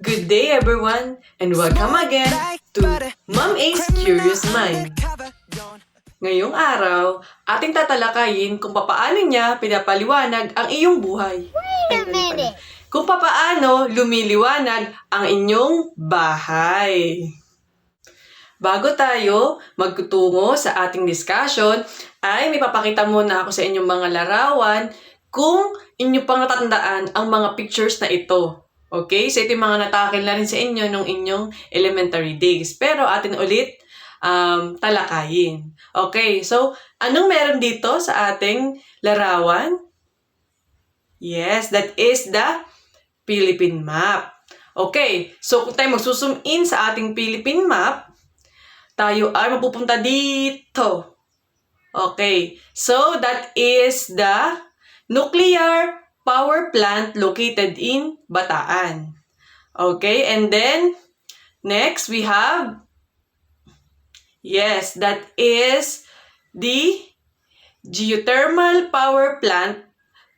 Good day everyone and welcome again to Mom A's Curious Mind. Ngayong araw, ating tatalakayin kung papaano niya pinapaliwanag ang iyong buhay. Kung papaano lumiliwanag ang inyong bahay. Bago tayo magtungo sa ating discussion, ay may papakita muna ako sa inyong mga larawan kung inyo pang natatandaan ang mga pictures na ito. Okay? So ito yung mga natakil na rin sa inyo nung inyong elementary days. Pero atin ulit talakayin. Okay, so anong meron dito sa ating larawan? Yes, that is the Philippine map. Okay, so kung tayo magsusum in sa ating Philippine map, tayo ay mapupunta dito. Okay, so that is the nuclear power plant located in Bataan. Okay, and then next we have, yes, that is the geothermal power plant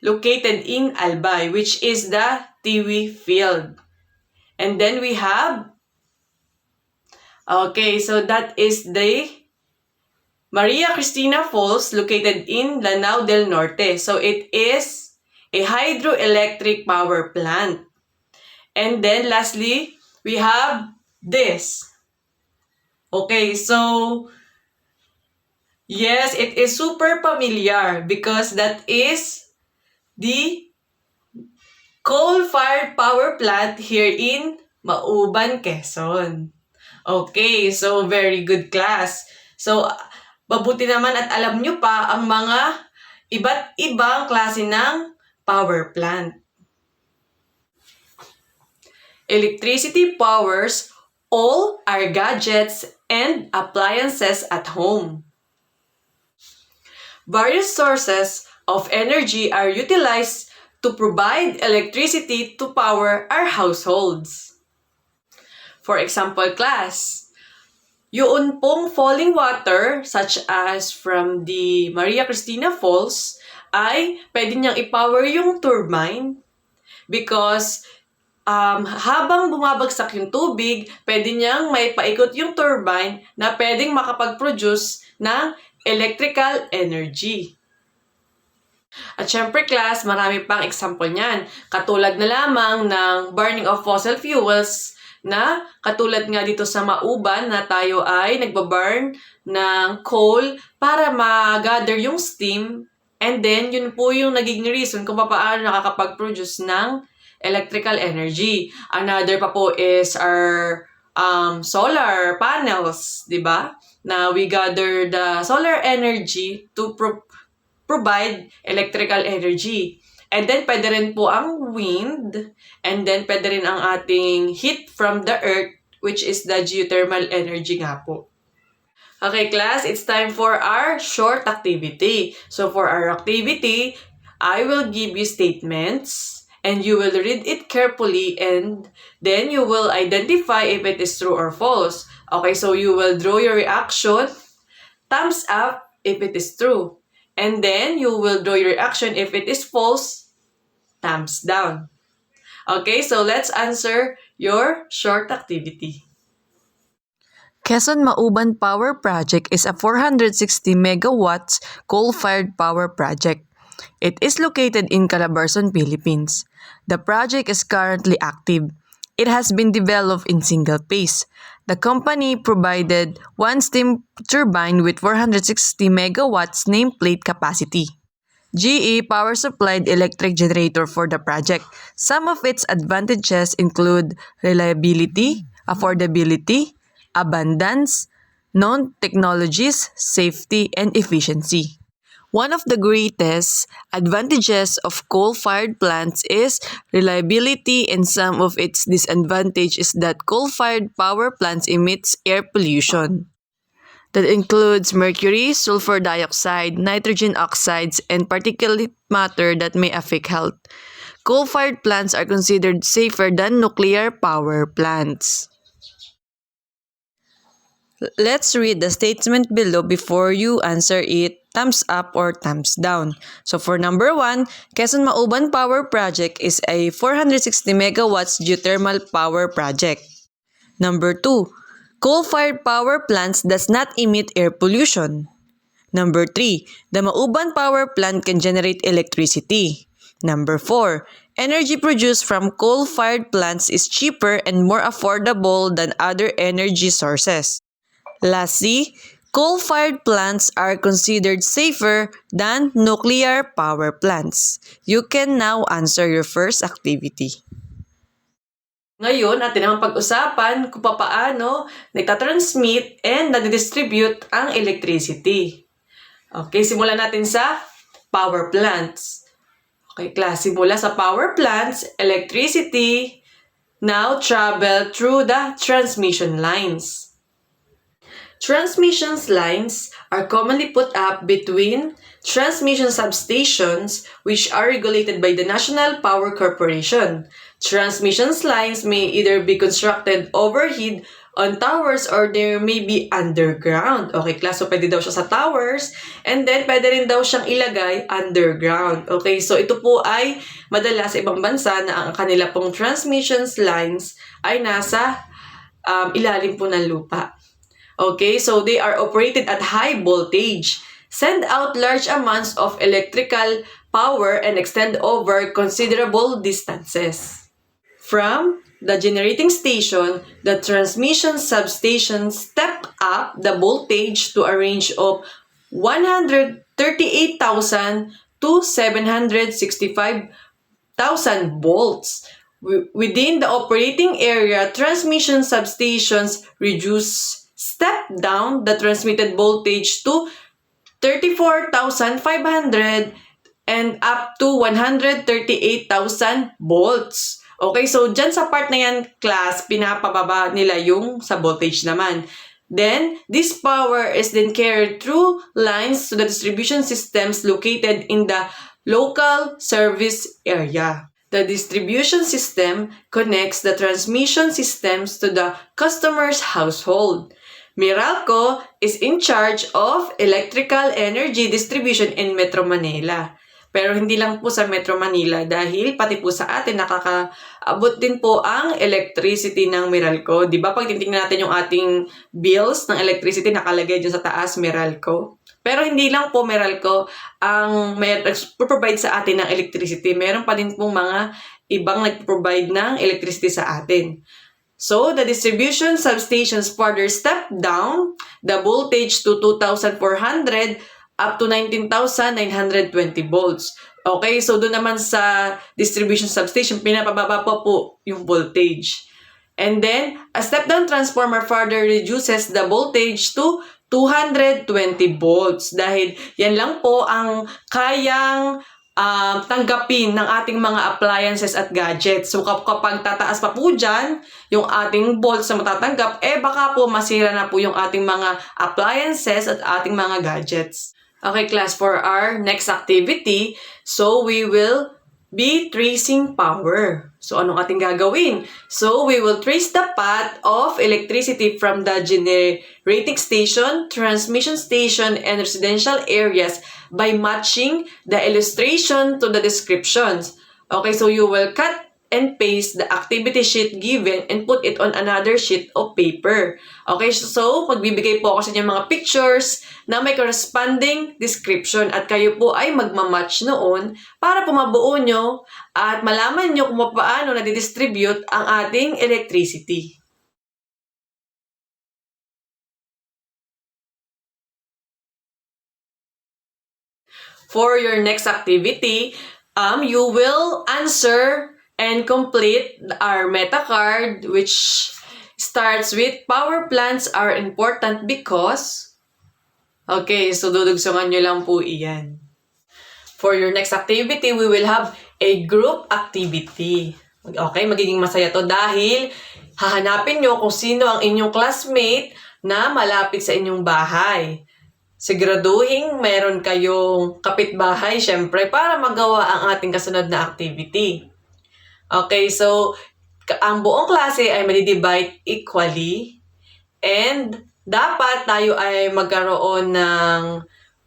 located in Albay, which is the Tiwi field. And then we have, okay, so that is the Maria Cristina Falls located in Lanao del Norte. So it is a hydroelectric power plant. And then lastly, we have this. Okay, so yes, it is super familiar because that is the coal-fired power plant here in Mauban, Quezon. Okay, so very good class. So, mabuti naman at alam nyo pa ang mga iba't ibang klase ng power plant. Electricity powers all our gadgets and appliances at home. Various sources of energy are utilized to provide electricity to power our households. For example, class, yun pong falling water such as from the Maria Cristina Falls ay pwede niyang i-power yung turbine because habang bumabagsak yung tubig, pwede niyang may paikot yung turbine na pwedeng makapag-produce ng electrical energy. At syempre class, marami pang example niyan. Katulad na lamang ng burning of fossil fuels na katulad nga dito sa Mauban na tayo ay nagbaburn ng coal para ma-gather yung steam, and then yun po yung naging reason kung paano nakakapag-produce ng electrical energy. Another pa po is our solar panels, di ba? Na we gather the solar energy to provide electrical energy. And then, pwede rin po ang wind. And then, pwede rin ang ating heat from the earth, which is the geothermal energy nga po. Okay, class, it's time for our short activity. So, for our activity, I will give you statements, and you will read it carefully, and then you will identify if it is true or false. Okay, so you will draw your reaction, thumbs up if it is true. And then, you will draw your reaction if it is false, thumbs down. Okay, so let's answer your short activity. Quezon Mauban Power Project is a 460 megawatts coal-fired power project. It is located in Calabarzon, Philippines. The project is currently active. It has been developed in single phase. The company provided one steam turbine with 460 megawatts nameplate capacity. GE power supplied electric generator for the project. Some of its advantages include reliability, affordability, abundance, known technologies, safety, and efficiency. One of the greatest advantages of coal-fired plants is reliability, and some of its disadvantage is that coal-fired power plants emits air pollution that includes mercury, sulfur dioxide, nitrogen oxides, and particulate matter that may affect health. Coal-fired plants are considered safer than nuclear power plants. Let's read the statement below before you answer it, thumbs up or thumbs down. So for number 1, Quezon Mauban Power Project is a 460 megawatts geothermal power project. Number 2, coal-fired power plants does not emit air pollution. Number 3, the Mauban Power Plant can generate electricity. Number 4, energy produced from coal-fired plants is cheaper and more affordable than other energy sources. Lastly, coal-fired plants are considered safer than nuclear power plants. You can now answer your first activity. Ngayon, atin naman pag-usapan kung paano nagtatransmit and nadidistribute ang electricity. Okay, simulan natin sa power plants. Okay, class, simula sa power plants, electricity now travel through the transmission lines. Transmission lines are commonly put up between transmission substations which are regulated by the National Power Corporation. Transmission lines may either be constructed overhead on towers or there may be underground. Okay, class, so pwede daw siya sa towers and then pwede rin daw siyang ilagay underground. Okay, so ito po ay madalas sa ibang bansa na ang kanila pong transmission lines ay nasa ilalim po ng lupa. Okay, so they are operated at high voltage, send out large amounts of electrical power and extend over considerable distances. From the generating station, the transmission substation step up the voltage to a range of 138,000 to 765,000 volts. Within the operating area, transmission substations step down the transmitted voltage to 34,500 and up to 138,000 volts. Okay, so dyan sa part na yan, class, pinapababa nila yung sa voltage naman. Then, this power is then carried through lines to the distribution systems located in the local service area. The distribution system connects the transmission systems to the customer's household. Meralco is in charge of electrical energy distribution in Metro Manila. Pero hindi lang po sa Metro Manila dahil pati po sa atin nakakaabot din po ang electricity ng Meralco. Di ba? Pag titingnan natin yung ating bills ng electricity, nakalagay dyan sa taas Meralco. Pero hindi lang po Meralco ang nag-provide sa atin ng electricity. Meron pa din pong mga ibang nag-provide ng electricity sa atin. So, the distribution substations further step down the voltage to 2,400 up to 19,920 volts. Okay, so doon naman sa distribution substation, pinapababa po yung voltage. And then, a step-down transformer further reduces the voltage to 220 volts. Dahil yan lang po ang kayang tanggapin ng ating mga appliances at gadgets. So, kapag tataas pa po dyan, yung ating volts na matatanggap, baka po masira na po yung ating mga appliances at ating mga gadgets. Okay, class, for our next activity, so we will be tracing power. So, anong ating gagawin? So, we will trace the path of electricity from the generating station, transmission station, and residential areas by matching the illustration to the descriptions. Okay, so you will cut and paste the activity sheet given and put it on another sheet of paper. Okay, so magbibigay po ako sa inyo mga pictures na may corresponding description at kayo po ay magmamatch noon para po mabuo nyo at malaman nyo kung paano nadidistribute ang ating electricity. For your next activity, you will answer and complete our meta card, which starts with power plants are important because. Okay, so dudugsungan nyo lang po iyan. For your next activity, we will have a group activity. Okay, magiging masaya to dahil hahanapin nyo kung sino ang inyong classmate na malapit sa inyong bahay. Siguraduhin meron kayong kapitbahay, syempre, para magawa ang ating kasunod na activity. Okay, so ang buong klase ay madi-divide equally and dapat tayo ay magkaroon ng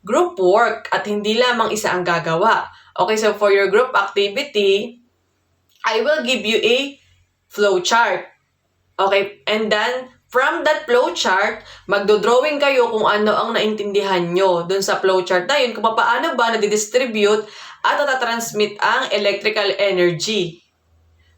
group work at hindi lamang isa ang gagawa. Okay, so for your group activity, I will give you a flow chart. Okay, and then from that flow chart, magdo-drawing kayo kung ano ang naintindihan nyo dun sa flow chart na yun, kung paano ba nadidistribute at natatransmit ang electrical energy.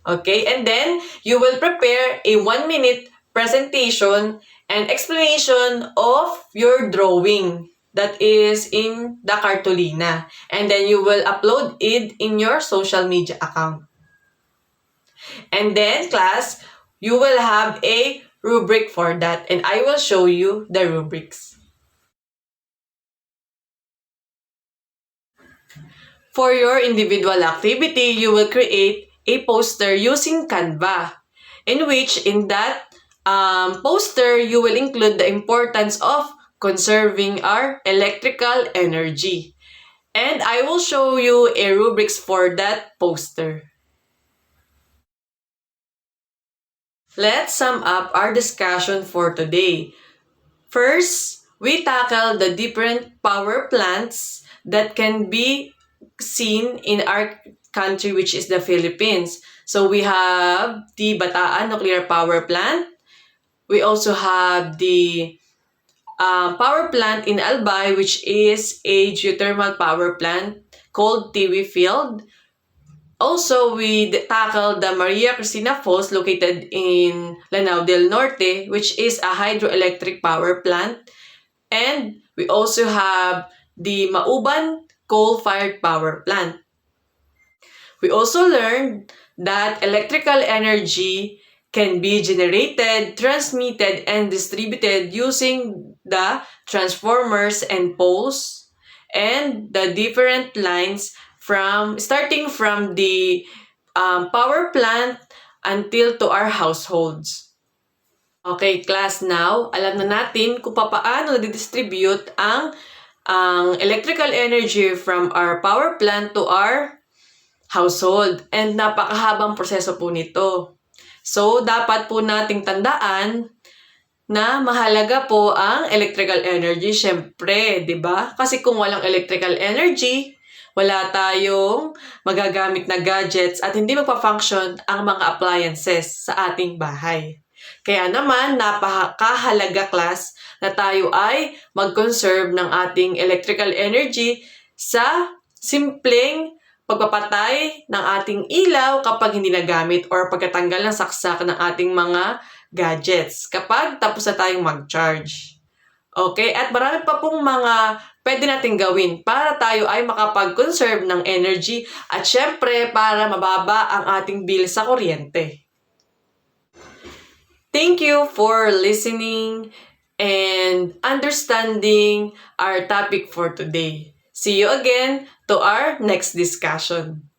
Okay, and then you will prepare a 1-minute presentation and explanation of your drawing that is in the cartolina. And then you will upload it in your social media account. And then, class, you will have a rubric for that, and I will show you the rubrics. For your individual activity, you will create a poster using Canva, in that poster, you will include the importance of conserving our electrical energy. And I will show you a rubrics for that poster. Let's sum up our discussion for today. First, we tackle the different power plants that can be seen in our country, which is the Philippines. So we have the Bataan Nuclear Power Plant. We also have the power plant in Albay, which is a geothermal power plant called Tiwi Field. Also, we tackled the Maria Cristina Falls located in Lanao del Norte, which is a hydroelectric power plant. And we also have the Mauban coal-fired power plant. We also learned that electrical energy can be generated, transmitted, and distributed using the transformers and poles and the different lines starting from the power plant until to our households. Okay, class, now, alam na natin kung paano distribute ang electrical energy from our power plant to our household. And napakahabang proseso po nito. So, dapat po nating tandaan na mahalaga po ang electrical energy. Syempre, di ba? Kasi kung walang electrical energy, wala tayong magagamit na gadgets at hindi magpa-function ang mga appliances sa ating bahay. Kaya naman, napakahalaga, class, na tayo ay mag-conserve ng ating electrical energy sa simpleng pagpapatay ng ating ilaw kapag hindi nagamit or pagkatanggal ng saksak ng ating mga gadgets kapag tapos na tayong mag-charge. Okay? At marami pa pong mga pwede natin gawin para tayo ay makapag-conserve ng energy at syempre para mababa ang ating bill sa kuryente. Thank you for listening and understanding our topic for today. See you again to our next discussion.